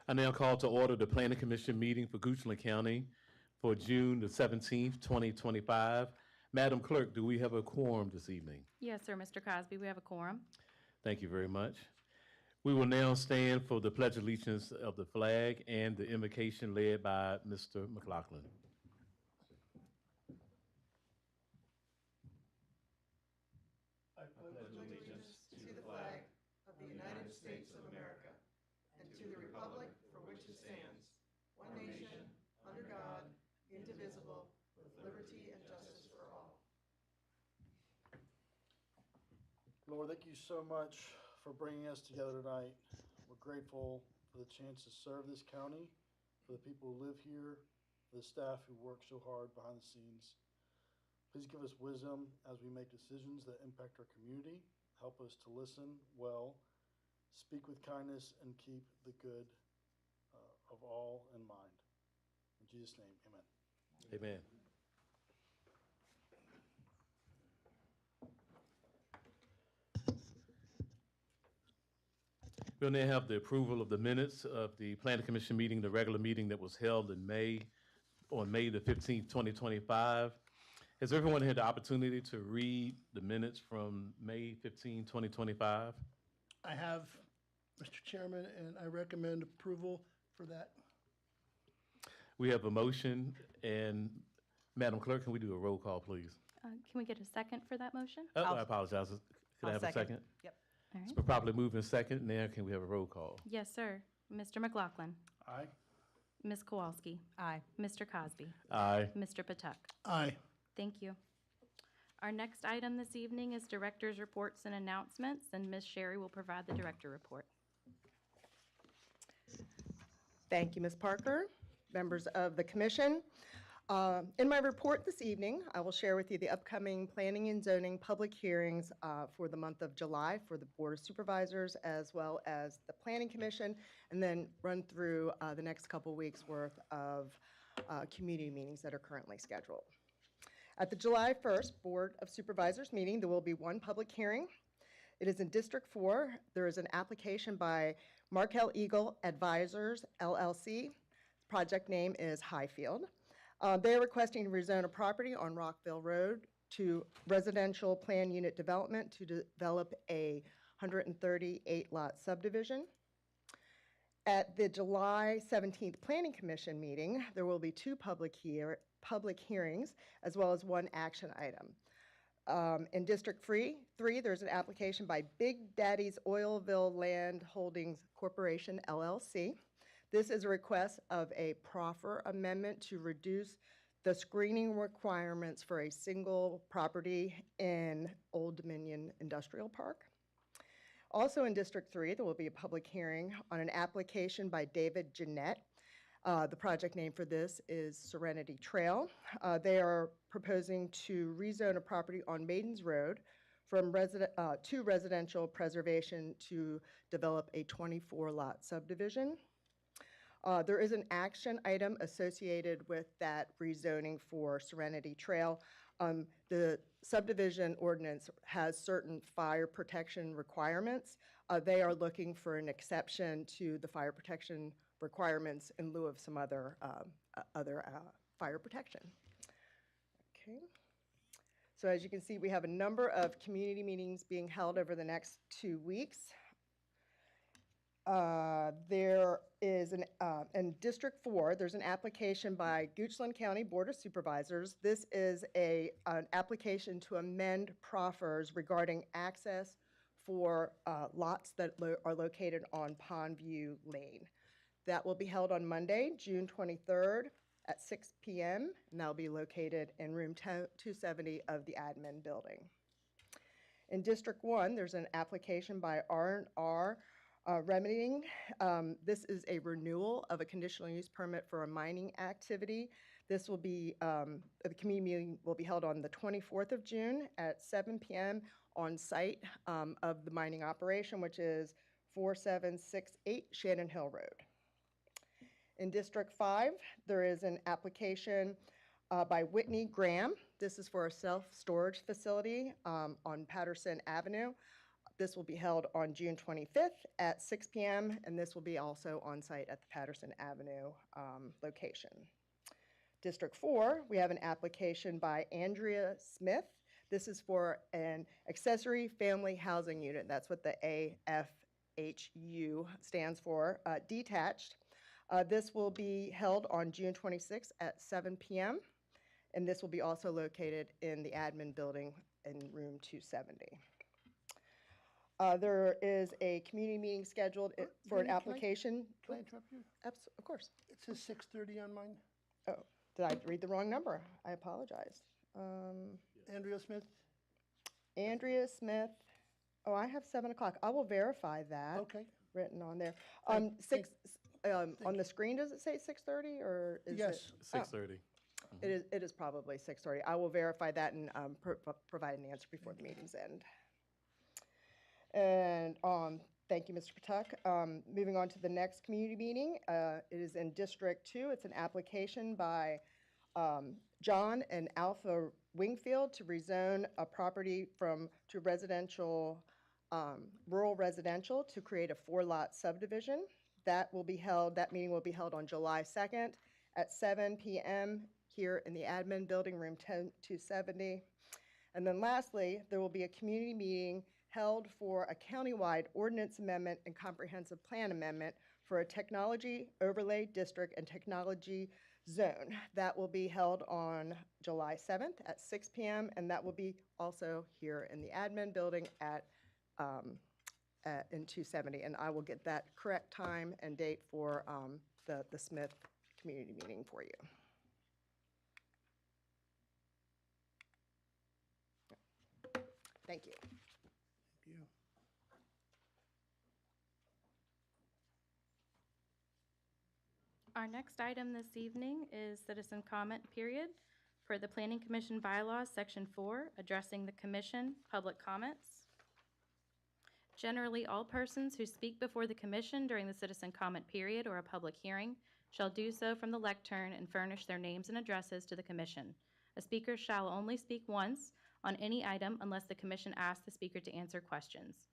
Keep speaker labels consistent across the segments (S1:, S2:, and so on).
S1: I now call to order the Planning Commission meeting for Goochland County for June the 17th, 2025. Madam Clerk, do we have a quorum this evening?
S2: Yes, sir, Mr. Cosby, we have a quorum.
S1: Thank you very much. We will now stand for the Pledge of Allegiance of the flag and the invocation led by Mr. McLaughlin.
S3: I pledge allegiance to the flag of the United States of America and to the republic for which it stands, one nation, under God, indivisible, with liberty and justice for all.
S4: Lord, thank you so much for bringing us together tonight. We're grateful for the chance to serve this county, for the people who live here, for the staff who work so hard behind the scenes. Please give us wisdom as we make decisions that impact our community. Help us to listen well, speak with kindness, and keep the good of all in mind. In Jesus' name, amen.
S1: Amen. We'll now have the approval of the minutes of the Planning Commission meeting, the regular meeting that was held in May, on May the 15th, 2025. Has everyone had the opportunity to read the minutes from May 15, 2025?
S5: I have, Mr. Chairman, and I recommend approval for that.
S1: We have a motion, and Madam Clerk, can we do a roll call, please?
S2: Can we get a second for that motion?
S1: Oh, I apologize. Could I have a second?
S3: Yep.
S2: All right.
S1: It's been properly moved in second. Now can we have a roll call?
S2: Yes, sir. Mr. McLaughlin,
S4: Aye.
S2: Ms. Kowalski,
S3: Aye.
S2: Mr. Cosby,
S1: Aye.
S2: Mr. Patuk.
S5: Aye.
S2: Thank you. Our next item this evening is director's reports and announcements, and Ms. Sherry will provide the director report.
S6: Thank you, Ms. Parker, members of the commission. In my report this evening, I will share with you the upcoming planning and zoning public hearings for the month of July for the Board of Supervisors as well as the Planning Commission, and then run through the next couple weeks worth of community meetings that are currently scheduled. At the July 1st Board of Supervisors meeting, there will be one public hearing. It is in District 4. There is an application by Markel Eagle Advisors, LLC. The project name is Highfield. They are requesting to rezone a property on Rockville Road to residential plan unit development to develop a 138-lot subdivision. At the July 17th Planning Commission meeting, there will be two public hearings as well as one action item. In District 3, there's an application by Big Daddy's Oilville Land Holdings Corporation, LLC. This is a request of a proffer amendment to reduce the screening requirements for a single property in Old Dominion Industrial Park. Also in District 3, there will be a public hearing on an application by David Jeanette. The project name for this is Serenity Trail. They are proposing to rezone a property on Maidens Road from to residential preservation to develop a 24-lot subdivision. There is an action item associated with that rezoning for Serenity Trail. The subdivision ordinance has certain fire protection requirements. They are looking for an exception to the fire protection requirements in lieu of some other fire protection. Okay. So as you can see, we have a number of community meetings being held over the next 2 weeks. There is in District 4, there's an application by Goochland County Board of Supervisors. This is an application to amend proffers regarding access for lots that are located on Pondview Lane. That will be held on Monday, June 23rd at 6 p.m., and that will be located in room 270 of the admin building. In District 1, there's an application by R&R Remedying. This is a renewal of a conditional use permit for a mining activity. This will be, the community meeting will be held on the 24th of June at 7 p.m. on site of the mining operation, which is 4768 Shannon Hill Road. In District 5, there is an application by Whitney Graham. This is for a self-storage facility on Patterson Avenue. This will be held on June 25th at 6 p.m., and this will be also on site at the Patterson Avenue location. District 4, we have an application by Andrea Smith. This is for an accessory family housing unit. That's what the AFHU stands for, detached. This will be held on June 26th at 7 p.m., and this will be also located in the admin building in room 270. There is a community meeting scheduled for an
S5: Jenny,
S6: application.
S5: Can I interrupt you?
S6: Of course.
S5: It says 6:30 on mine.
S6: Oh, did I read the wrong number? I apologize.
S5: Andrea Smith?
S6: Andrea Smith, oh, I have 7 o'clock. I will verify that.
S5: Okay.
S6: Written on there.
S5: Thank-
S6: On the screen, does it say 6:30 or is it?
S5: Yes.
S1: 6:30.
S6: It is probably 6:30. I will verify that and provide an answer before the meeting's end. And thank you, Mr. Patuck. Moving on to the next community meeting, it is in District 2. It's an application by John and Alpha Wingfield to rezone a property to residential, rural residential to create a 4-lot subdivision. That meeting will be held on July 2nd at 7 p.m. here in the admin building, room 270. And then lastly, there will be a community meeting held for a countywide ordinance amendment and comprehensive plan amendment for a technology overlay district and technology zone. That will be held on July 7th at 6 p.m. and that will be also here in the admin building in 270. And I will get that correct time and date for the Smith community meeting for you. Thank you.
S5: You.
S2: Our next item this evening is citizen comment period. Per the Planning Commission bylaws, Section 4, addressing the commission, public comments. Generally, all persons who speak before the commission during the citizen comment period or a public hearing shall do so from the lectern and furnish their names and addresses to the commission. A speaker shall only speak once on any item unless the commission asks the speaker to answer questions.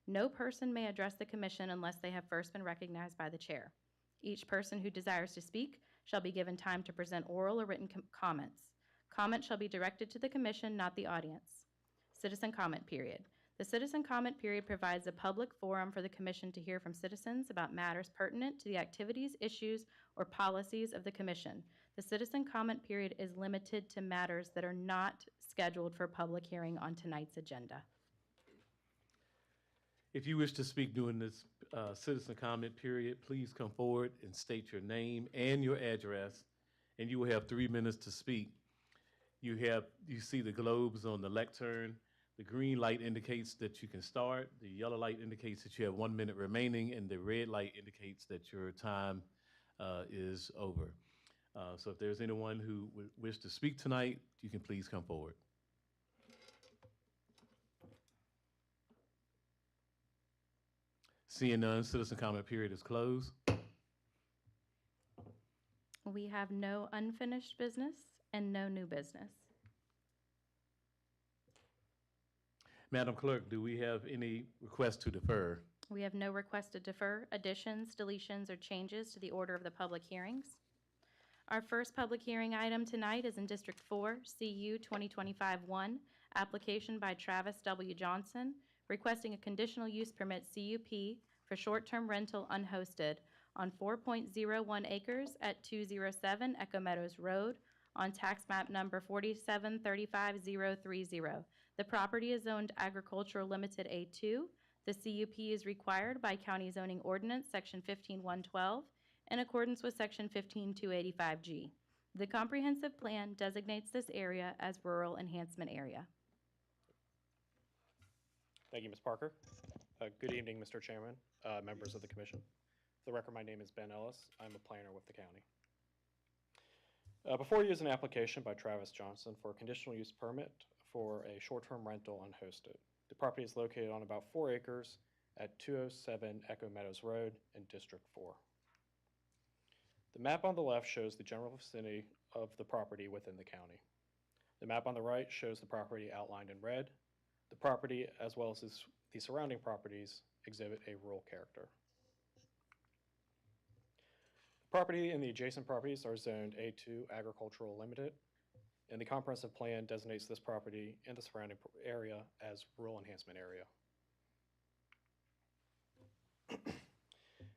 S2: No person may address the commission unless they have first been recognized by the chair. Each person who desires to speak shall be given time to present oral or written comments. Comment shall be directed to the commission, not the audience. Citizen comment period. The citizen comment period provides a public forum for the commission to hear from citizens about matters pertinent to the activities, issues, or policies of the commission. The citizen comment period is limited to matters that are not scheduled for public hearing on tonight's agenda.
S1: If you wish to speak during this citizen comment period, please come forward and state your name and your address, and you will have 3 minutes to speak. You see the globes on the lectern. The green light indicates that you can start. The yellow light indicates that you have 1 minute remaining, and the red light indicates that your time is over. So if there's anyone who would wish to speak tonight, you can please come forward. Seeing none, citizen comment period is closed.
S2: We have no unfinished business and no new business.
S1: Madam Clerk, do we have any requests to defer?
S2: We have no request to defer, additions, deletions, or changes to the order of the public hearings. Our first public hearing item tonight is in District 4, CU 2025-1, application by Travis W. Johnson, requesting a conditional use permit CUP for short-term rental unhosted on 4.01 acres at 207 Echo Meadows Road on tax map number 4735030. The property is zoned agricultural limited A2. The CUP is required by County Zoning Ordinance Section 15112 in accordance with Section 15285G. The comprehensive plan designates this area as rural enhancement area.
S7: Thank you, Ms. Parker. Good evening, Mr. Chairman, members of the commission. For the record, my name is Ben Ellis. I'm a planner with the county. Before you is an application by Travis Johnson for a conditional use permit for a short-term rental unhosted. The property is located on about 4 acres at 207 Echo Meadows Road in District 4. The map on the left shows the general vicinity of the property within the county. The map on the right shows the property outlined in red. The property, as well as its the surrounding properties exhibit a rural character. Property and the adjacent properties are zoned A2 Agricultural Limited, and the comprehensive plan designates this property and the surrounding area as rural enhancement area.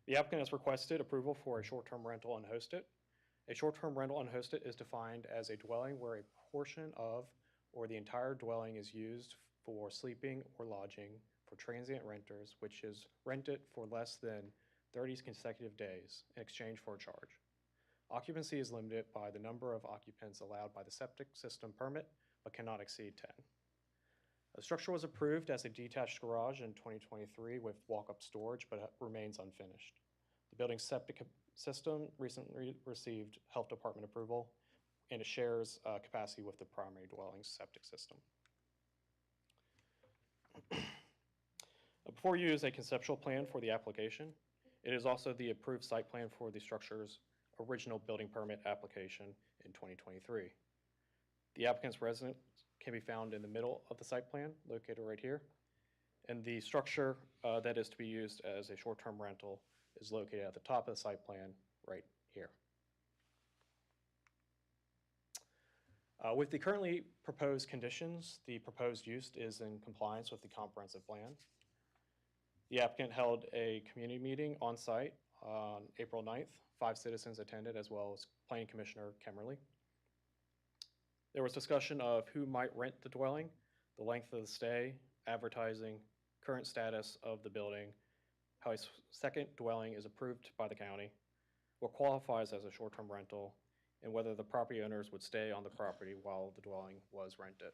S7: The applicant has requested approval for a short-term rental unhosted. A short-term rental unhosted is defined as a dwelling where a portion of or the entire dwelling is used for sleeping or lodging for transient renters, which is rented for less than 30 consecutive days in exchange for a charge. Occupancy is limited by the number of occupants allowed by the septic system permit, but cannot exceed 10. The structure was approved as a detached garage in 2023 with walk-up storage, but remains unfinished. The building's septic system recently received health department approval, and it shares capacity with the primary dwelling's septic system. Before you is a conceptual plan for the application. It is also the approved site plan for the structure's original building permit application in 2023. The applicant's residence can be found in the middle of the site plan, located right here. And the structure that is to be used as a short-term rental is located at the top of the site plan right here. With the currently proposed conditions, the proposed use is in compliance with the comprehensive plan. The applicant held a community meeting on site on April 9th. 5 citizens attended, as well as Planning Commissioner Kemmerly. There was discussion of who might rent the dwelling, the length of the stay, advertising, current status of the building, how a second dwelling is approved by the county, what qualifies as a short-term rental, and whether the property owners would stay on the property while the dwelling was rented.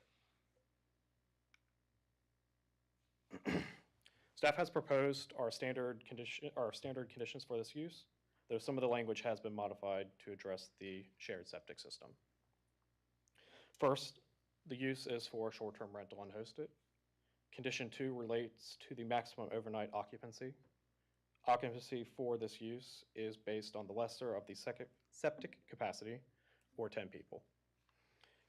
S7: Staff has proposed our standard conditions for this use, though some of the language has been modified to address the shared septic system. First, the use is for short-term rental unhosted. Condition 2 relates to the maximum overnight occupancy. Occupancy for this use is based on the lesser of the septic capacity, or 10 people.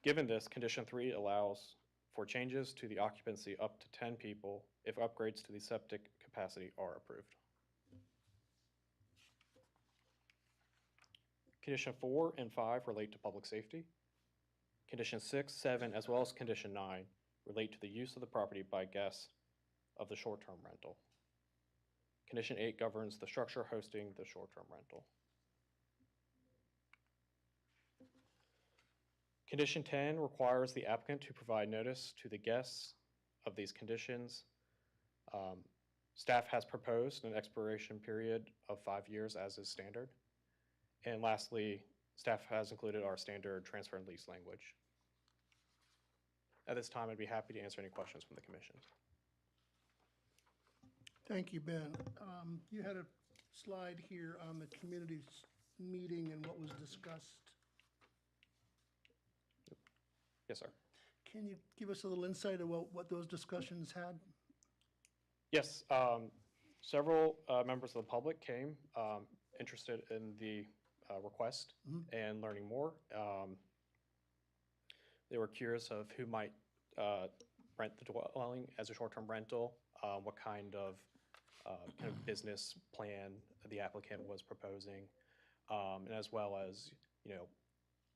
S7: Given this, Condition 3 allows for changes to the occupancy up to 10 people if upgrades to the septic capacity are approved. Condition 4 and 5 relate to public safety. Condition 6, 7, as well as Condition 9 relate to the use of the property by guests of the short-term rental. Condition 8 governs the structure hosting the short-term rental. Condition 10 requires the applicant to provide notice to the guests of these conditions. Staff has proposed an expiration period of 5 years as is standard. And lastly, staff has included our standard transfer and lease language. At this time, I'd be happy to answer any questions from the commission.
S5: Thank you, Ben. You had a slide here on the community meeting and what was discussed.
S7: Yes, sir.
S5: Can you give us a little insight of what those discussions had?
S7: Yes, several members of the public came interested in the request and learning more. They were curious of who might rent the dwelling as a short-term rental, what kind of business plan the applicant was proposing, and as well as,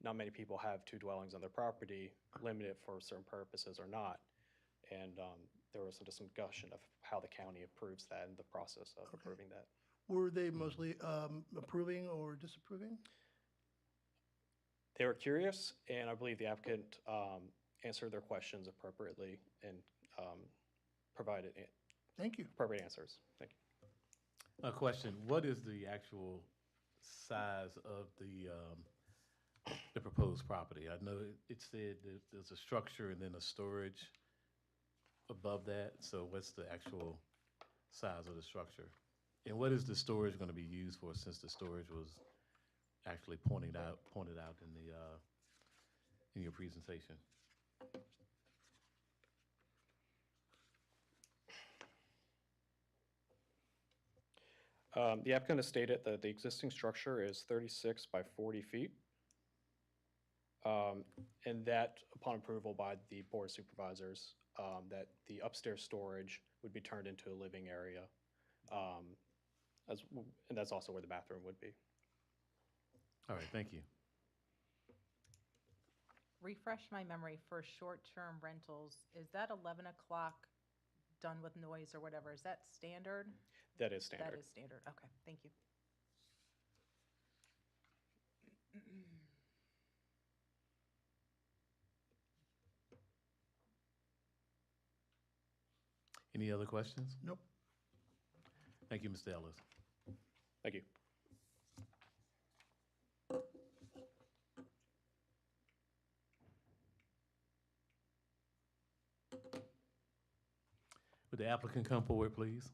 S7: not many people have 2 dwellings on their property, limited for certain purposes or not. And there was some discussion of how the county approves that and the process of approving that.
S5: Were they mostly approving or disapproving?
S7: They were curious, and I believe the applicant answered their questions appropriately and provided
S5: Thank you.
S7: appropriate answers. Thank you.
S1: A question, what is the actual size of the proposed property? I know it said that there's a structure and then a storage above that, so what's the actual size of the structure? And what is the storage going to be used for, since the storage was actually pointed out in your presentation?
S7: The applicant has stated that the existing structure is 36 by 40 feet. And that, upon approval by the Board of Supervisors, that the upstairs storage would be turned into a living area. And that's also where the bathroom would be.
S1: All right, thank you.
S8: Refresh my memory for short-term rentals. Is that 11 o'clock done with noise or whatever? Is that standard?
S7: That is standard.
S8: That is standard. Okay, thank you.
S1: Any other questions?
S5: Nope.
S1: Thank you, Mr. Ellis.
S7: Thank you.
S1: Would the applicant come forward, please?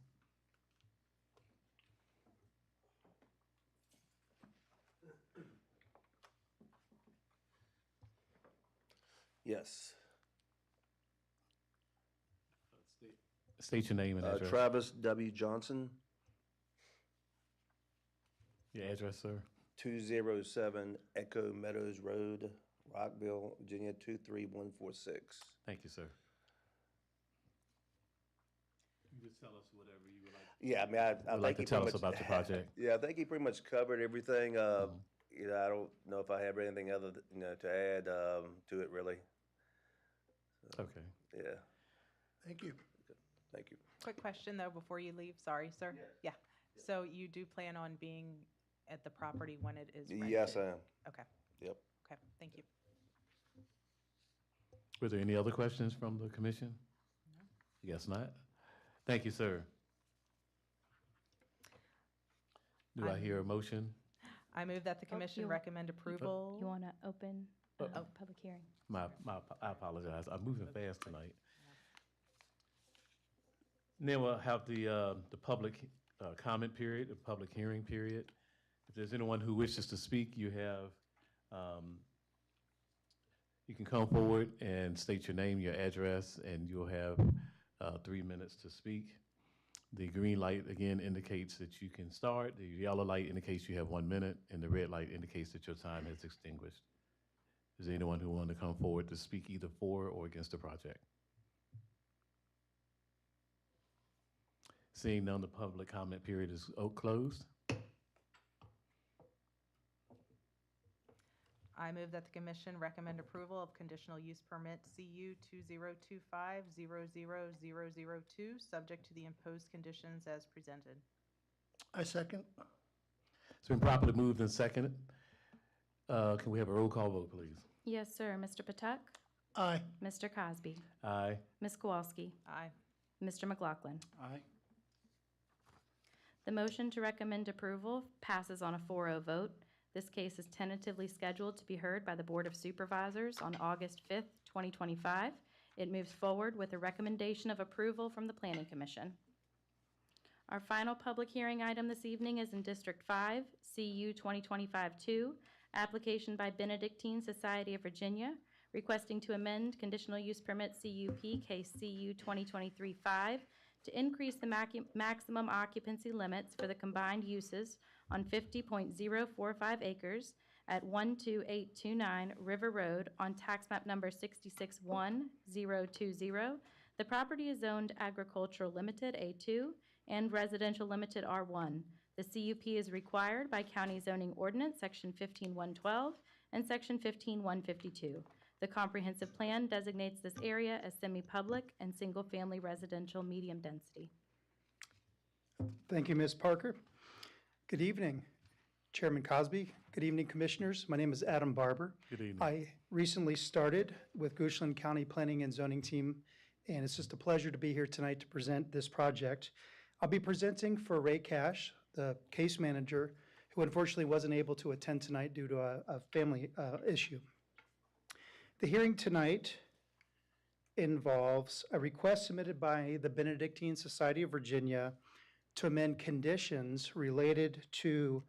S9: Yes.
S1: State your name and address.
S9: Travis W. Johnson,
S1: Your address, sir.
S9: 207 Echo Meadows Road, Rockville, Virginia, 23146.
S1: Thank you, sir. You just tell us whatever you would like.
S9: Yeah, I mean, I
S1: Would like
S9: think
S1: to
S9: he
S1: tell us
S9: pretty
S1: about
S9: much-
S1: the project.
S9: Yeah, I think he pretty much covered everything. You know, I don't know if I have anything other, to add to it, really.
S1: Okay.
S9: Yeah,
S5: Thank you.
S9: thank you.
S8: Quick question, though, before you leave. Sorry, sir. Yeah. So you do plan on being at the property when it is rented?
S9: Yes, I am.
S8: Okay,
S9: Yep.
S8: okay, thank you.
S1: Were there any other questions from the commission? Yes, not? Thank you, sir. Do I hear a motion?
S8: I move that the commission
S2: you-
S8: recommend approval.
S2: You want to open a
S1: Uh-oh.
S2: public hearing?
S1: I apologize. I'm moving fast tonight. Then we'll have the public comment period, the public hearing period. If there's anyone who wishes to speak, you have, you can come forward and state your name, your address, and you'll have 3 minutes to speak. The green light, again, indicates that you can start. The yellow light indicates you have 1 minute, and the red light indicates that your time has extinguished. Is there anyone who wanted to come forward to speak either for or against the project? Seeing none, the public comment period is closed.
S8: I move that the commission recommend approval of conditional use permit CU 2025-00002, subject to the imposed conditions as presented.
S5: I second.
S1: It's been properly moved and seconded. Can we have a roll call vote, please?
S2: Yes, sir. Mr. Patek?
S5: Aye.
S2: Mr. Cosby?
S1: Aye.
S2: Ms. Kowalski?
S8: Aye.
S2: Mr. McLaughlin?
S4: Aye.
S2: The motion to recommend approval passes on a 4-0 vote. This case is tentatively scheduled to be heard by the Board of Supervisors on August 5th, 2025. It moves forward with a recommendation of approval from the Planning Commission. Our final public hearing item this evening is in District 5, CU 2025-2, application by Benedictine Society of Virginia, requesting to amend conditional use permit CUP case CU 2023-5 to increase the maximum occupancy limits for the combined uses on 50.045 acres at 12829 River Road on tax map number 661-020. The property is zoned agricultural limited A2 and residential limited R1. The CUP is required by County Zoning Ordinance, Section 15112 and Section 15152. The comprehensive plan designates this area as semi-public and single-family residential medium density.
S10: Thank you, Ms. Parker. Good evening, Chairman Cosby. Good evening, Commissioners. My name is Adam Barber.
S1: Good evening.
S10: I recently started with Goochland County Planning and Zoning Team, and it's just a pleasure to be here tonight to present this project. I'll be presenting for Ray Cash, the case manager, who unfortunately wasn't able to attend tonight due to a family issue. The hearing tonight involves a request submitted by the Benedictine Society of Virginia to amend conditions related to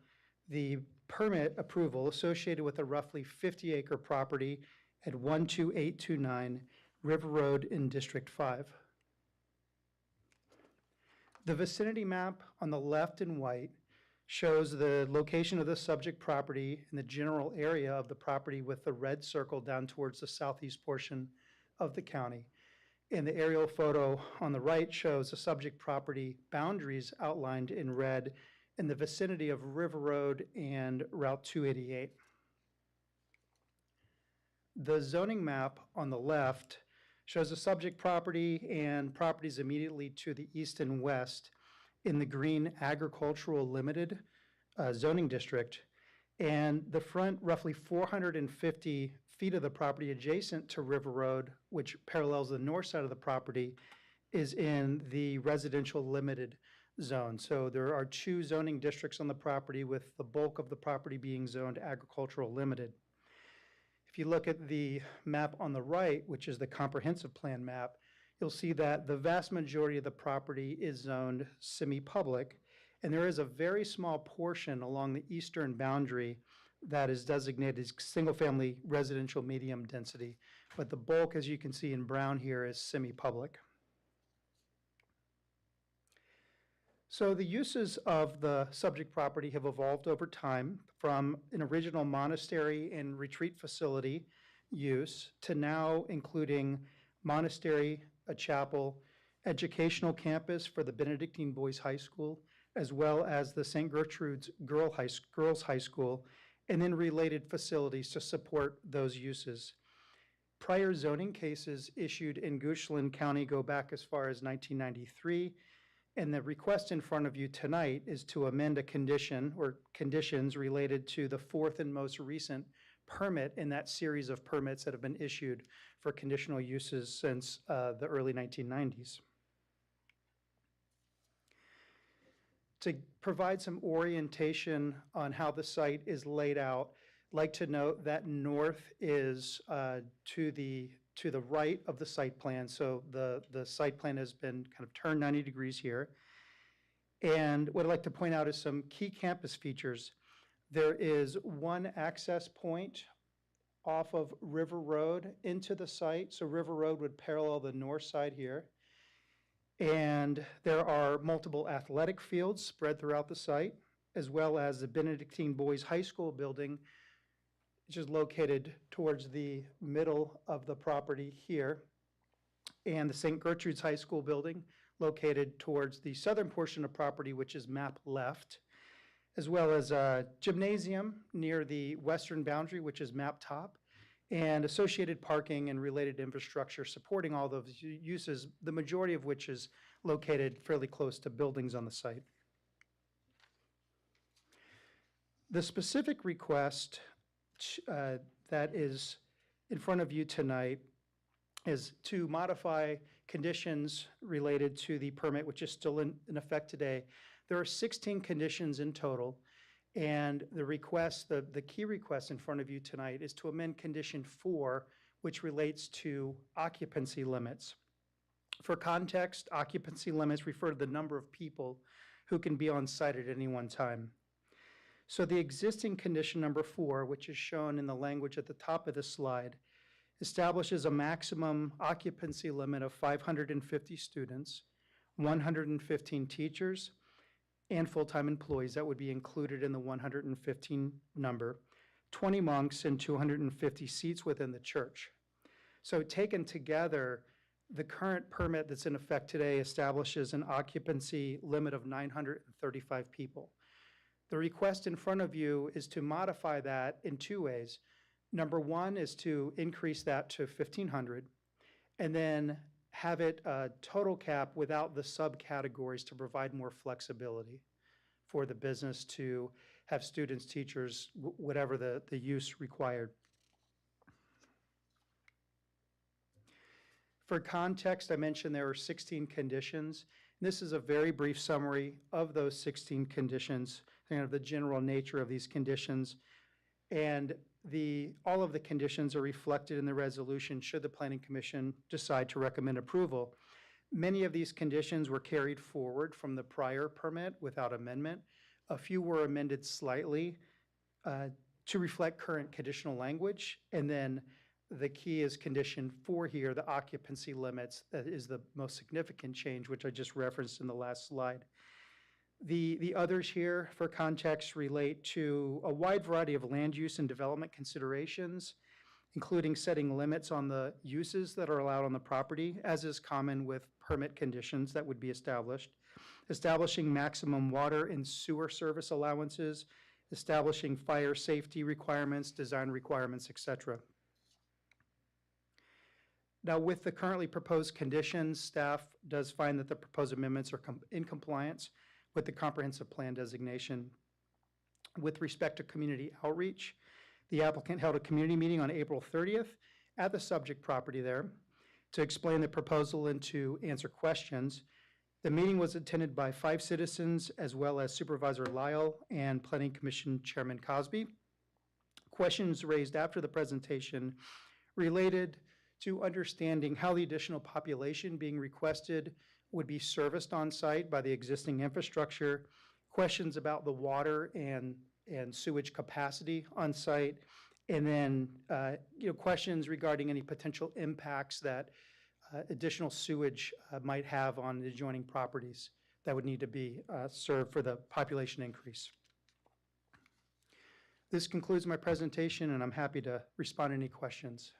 S10: the permit approval associated with a roughly 50-acre property at 12829 River Road in District 5. The vicinity map on the left in white shows the location of the subject property and the general area of the property with the red circle down towards the southeast portion of the county. And the aerial photo on the right shows the subject property boundaries outlined in red in the vicinity of River Road and Route 288. The zoning map on the left shows the subject property and properties immediately to the east and west in the Green Agricultural Limited zoning district. And the front roughly 450 feet of the property adjacent to River Road, which parallels the north side of the property, is in the residential limited zone. So there are 2 zoning districts on the property, with the bulk of the property being zoned agricultural limited. If you look at the map on the right, which is the comprehensive plan map, you'll see that the vast majority of the property is zoned semi-public, and there is a very small portion along the eastern boundary that is designated as single-family residential medium density, but the bulk, as you can see in brown here, is semi-public. So the uses of the subject property have evolved over time from an original monastery and retreat facility use to now including monastery, a chapel, educational campus for the Benedictine Boys High School, as well as the St. Gertrude's Girls High School, and then related facilities to support those uses. Prior zoning cases issued in Goochland County go back as far as 1993, and the request in front of you tonight is to amend a condition or conditions related to the 4th and most recent permit in that series of permits that have been issued for conditional uses since the early 1990s. To provide some orientation on how the site is laid out, I'd like to note that north is to the right of the site plan. So the site plan has been kind of turned 90 degrees here. And what I'd like to point out is some key campus features. There is one access point off of River Road into the site. So River Road would parallel the north side here. And there are multiple athletic fields spread throughout the site, as well as the Benedictine Boys High School building, which is located towards the middle of the property here, and the St. Gertrude's High School building located towards the southern portion of property, which is map left, as well as a gymnasium near the western boundary, which is map top, and associated parking and related infrastructure supporting all those uses, the majority of which is located fairly close to buildings on the site. The specific request that is in front of you tonight is to modify conditions related to the permit, which is still in effect today. There are 16 conditions in total, and the request, the key request in front of you tonight is to amend condition 4, which relates to occupancy limits. For context, occupancy limits refer to the number of people who can be on site at any one time. So the existing condition number 4, which is shown in the language at the top of the slide, establishes a maximum occupancy limit of 550 students, 115 teachers, and full-time employees that would be included in the 115 number, 20 monks, and 250 seats within the church. So taken together, the current permit that's in effect today establishes an occupancy limit of 935 people. The request in front of you is to modify that in 2 ways. Number 1 is to increase that to 1,500, and then have it a total cap without the subcategories to provide more flexibility for the business to have students, teachers, whatever the use required. For context, I mentioned there are 16 conditions. This is a very brief summary of those 16 conditions, kind of the general nature of these conditions. And all of the conditions are reflected in the resolution should the Planning Commission decide to recommend approval. Many of these conditions were carried forward from the prior permit without amendment. A few were amended slightly to reflect current conditional language. And then the key is condition 4 here, the occupancy limits. That is the most significant change, which I just referenced in the last slide. The others here, for context, relate to a wide variety of land use and development considerations, including setting limits on the uses that are allowed on the property, as is common with permit conditions that would be established, establishing maximum water and sewer service allowances, establishing fire safety requirements, design requirements, et cetera. Now, with the currently proposed conditions, staff does find that the proposed amendments are in compliance with the comprehensive plan designation. With respect to community outreach, the applicant held a community meeting on April 30th at the subject property there to explain the proposal and to answer questions. The meeting was attended by 5 citizens as well as Supervisor Lyle and Planning Commission Chairman Cosby. Questions raised after the presentation related to understanding how the additional population being requested would be serviced on site by the existing infrastructure, questions about the water and sewage capacity on site, and then questions regarding any potential impacts that additional sewage might have on the adjoining properties that would need to be served for the population increase. This concludes my presentation, and I'm happy to respond to any questions.